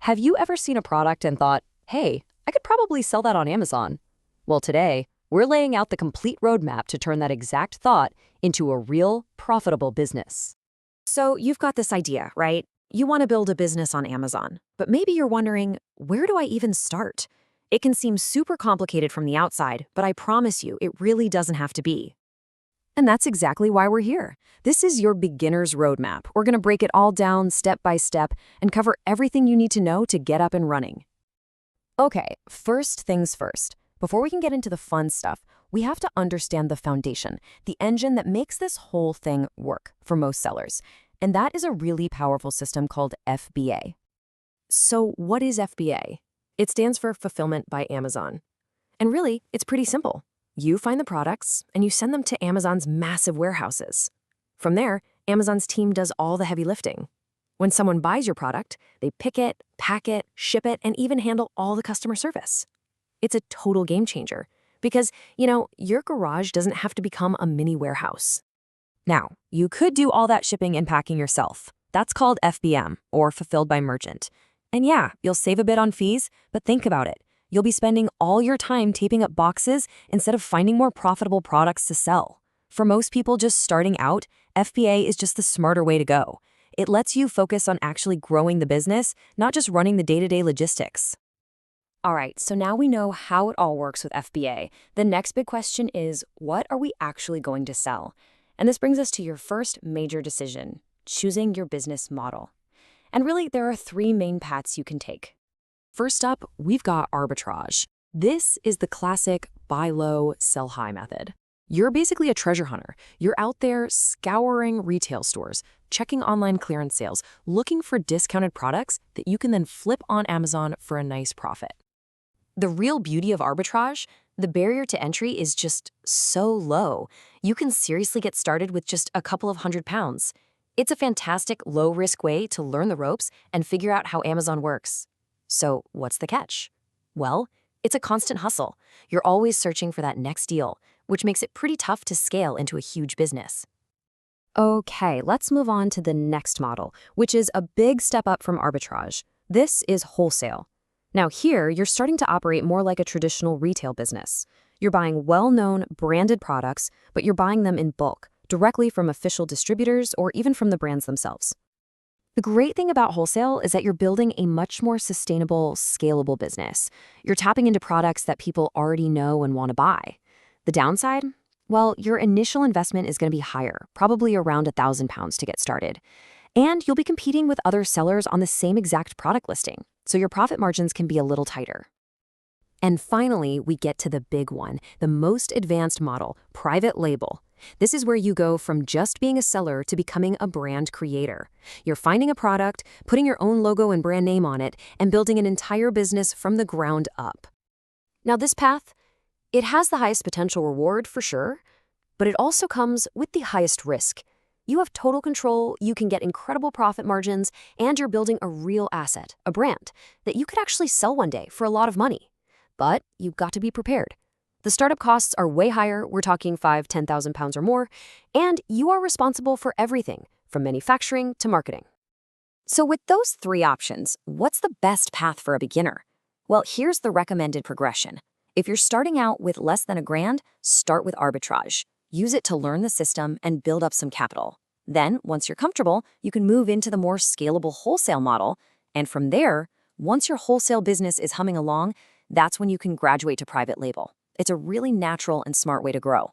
Have you ever seen a product and thought, hey, I could probably sell that on Amazon? Well, today, we're laying out the complete roadmap to turn that exact thought into a real, profitable business. So you've got this idea, right? You want to build a business on Amazon, but maybe you're wondering, where do I even start? It can seem super complicated from the outside, but I promise you, it really doesn't have to be. And that's exactly why we're here. This is your beginner's roadmap. We're going to break it all down step by step and cover everything you need to know to get up and running. Okay, first things first. Before we can get into the fun stuff, we have to understand the foundation, the engine that makes this whole thing work for most sellers. And that is a really powerful system called FBA. So what is FBA? It stands for Fulfillment by Amazon. And really, it's pretty simple. You find the products, and you send them to Amazon's massive warehouses. From there, Amazon's team does all the heavy lifting. When someone buys your product, they pick it, pack it, ship it, and even handle all the customer service. It's a total game changer because, your garage doesn't have to become a mini warehouse. Now, you could do all that shipping and packing yourself. That's called FBM, or Fulfilled by Merchant. And yeah, you'll save a bit on fees, but think about it. You'll be spending all your time taping up boxes instead of finding more profitable products to sell. For most people just starting out, FBA is just the smarter way to go. It lets you focus on actually growing the business, not just running the day-to-day logistics. All right, so now we know how it all works with FBA. The next big question is, what are we actually going to sell? And this brings us to your first major decision, choosing your business model. And really, there are three main paths you can take. First up, we've got arbitrage. This is the classic buy low, sell high method. You're basically a treasure hunter. You're out there scouring retail stores, checking online clearance sales, looking for discounted products that you can then flip on Amazon for a nice profit. The real beauty of arbitrage, the barrier to entry is just so low. You can seriously get started with just a couple of £100. It's a fantastic low-risk way to learn the ropes and figure out how Amazon works. So what's the catch? Well, it's a constant hustle. You're always searching for that next deal, which makes it pretty tough to scale into a huge business. Okay, let's move on to the next model, which is a big step up from arbitrage. This is wholesale. Now here, you're starting to operate more like a traditional retail business. You're buying well-known, branded products, but you're buying them in bulk, directly from official distributors or even from the brands themselves. The great thing about wholesale is that you're building a much more sustainable, scalable business. You're tapping into products that people already know and want to buy. The downside? Well, your initial investment is going to be higher, probably around £1,000 to get started. And you'll be competing with other sellers on the same exact product listing, so your profit margins can be a little tighter. And finally, we get to the big one, the most advanced model, private label. This is where you go from just being a seller to becoming a brand creator. You're finding a product, putting your own logo and brand name on it, and building an entire business from the ground up. Now this path, it has the highest potential reward for sure, but it also comes with the highest risk. You have total control, you can get incredible profit margins, and you're building a real asset, a brand, that you could actually sell one day for a lot of money. But you've got to be prepared. The startup costs are way higher, we're talking £5,000, £10,000 or more, and you are responsible for everything, from manufacturing to marketing. So with those three options, what's the best path for a beginner? Well, here's the recommended progression. If you're starting out with less than £1,000, start with arbitrage. Use it to learn the system and build up some capital. Then, once you're comfortable, you can move into the more scalable wholesale model, and from there, once your wholesale business is humming along, that's when you can graduate to private label. It's a really natural and smart way to grow.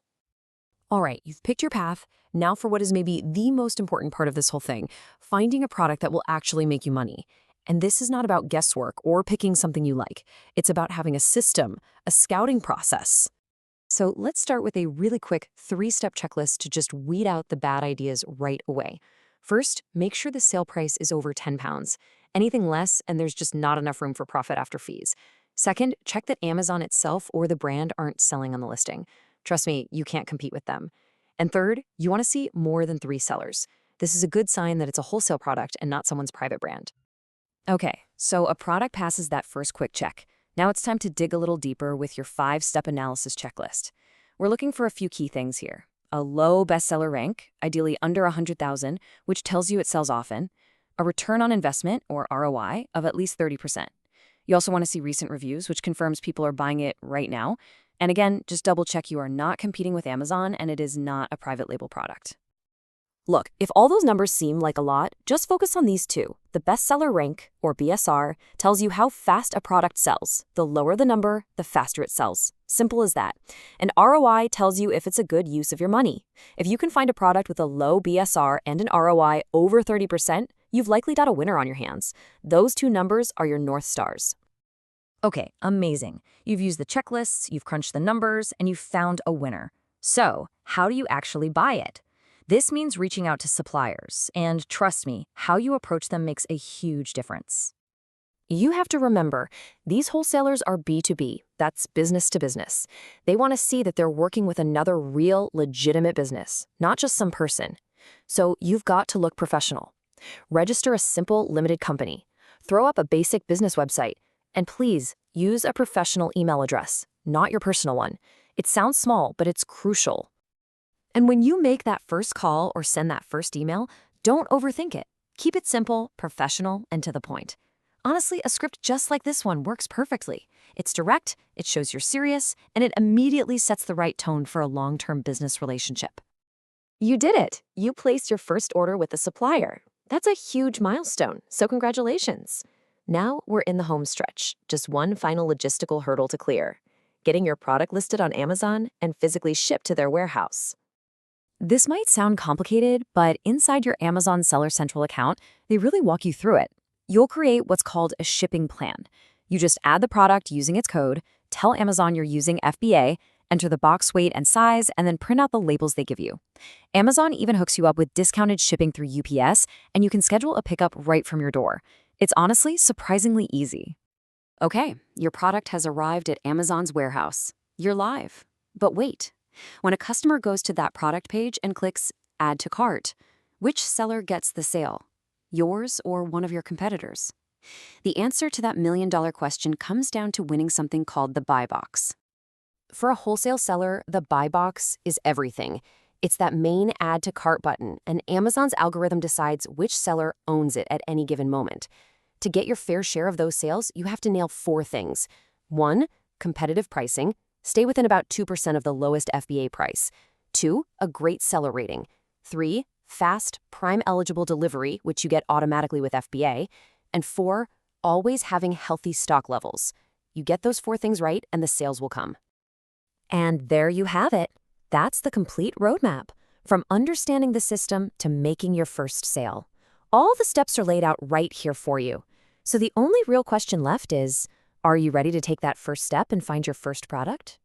All right, you've picked your path. Now for what is maybe the most important part of this whole thing, finding a product that will actually make you money. And this is not about guesswork or picking something you like. It's about having a system, a scouting process. So let's start with a really quick 3-step checklist to just weed out the bad ideas right away. First, make sure the sale price is over £10. Anything less, and there's just not enough room for profit after fees. Second, check that Amazon itself or the brand aren't selling on the listing. Trust me, you can't compete with them. And third, you want to see more than 3 sellers. This is a good sign that it's a wholesale product and not someone's private brand. Okay, so a product passes that first quick check. Now it's time to dig a little deeper with your 5-step analysis checklist. We're looking for a few key things here. A low bestseller rank, ideally under 100,000, which tells you it sells often. a return on investment, or ROI, of at least 30%. You also want to see recent reviews, which confirms people are buying it right now. And again, just double check you are not competing with Amazon and it is not a private label product. Look, if all those numbers seem like a lot, just focus on these two. The bestseller rank, or BSR, tells you how fast a product sells. The lower the number, the faster it sells. Simple as that. And ROI tells you if it's a good use of your money. If you can find a product with a low BSR and an ROI over 30%, you've likely got a winner on your hands. Those two numbers are your North Stars. Okay, amazing. You've used the checklists, you've crunched the numbers, and you've found a winner. So, how do you actually buy it? This means reaching out to suppliers, and trust me, how you approach them makes a huge difference. You have to remember, these wholesalers are B2B. That's business to business. They want to see that they're working with another real, legitimate business, not just some person. So you've got to look professional. Register a simple, limited company. Throw up a basic business website. And please, use a professional email address, not your personal one. It sounds small, but it's crucial. And when you make that first call or send that first email, don't overthink it. Keep it simple, professional, and to the point. Honestly, a script just like this one works perfectly. It's direct, it shows you're serious, and it immediately sets the right tone for a long-term business relationship. You did it! You placed your first order with the supplier. That's a huge milestone, so congratulations. Now we're in the home stretch, just one final logistical hurdle to clear: getting your product listed on Amazon and physically shipped to their warehouse. This might sound complicated, but inside your Amazon Seller Central account, they really walk you through it. You'll create what's called a shipping plan. You just add the product using its code, tell Amazon you're using FBA, enter the box weight and size, and then print out the labels they give you. Amazon even hooks you up with discounted shipping through UPS, and you can schedule a pickup right from your door. It's honestly surprisingly easy. Okay, your product has arrived at Amazon's warehouse. You're live. But wait. When a customer goes to that product page and clicks Add to Cart, which seller gets the sale? Yours or one of your competitors? The answer to that million-dollar question comes down to winning something called the buy box. For a wholesale seller, the buy box is everything. It's that main Add to Cart button, and Amazon's algorithm decides which seller owns it at any given moment. To get your fair share of those sales, you have to nail 4 things. 1, competitive pricing. Stay within about 2% of the lowest FBA price. 2, a great seller rating. 3, fast, Prime-eligible delivery, which you get automatically with FBA. And 4, always having healthy stock levels. You get those 4 things right, and the sales will come. And there you have it. That's the complete roadmap, from understanding the system to making your first sale. All the steps are laid out right here for you. So the only real question left is, are you ready to take that first step and find your first product?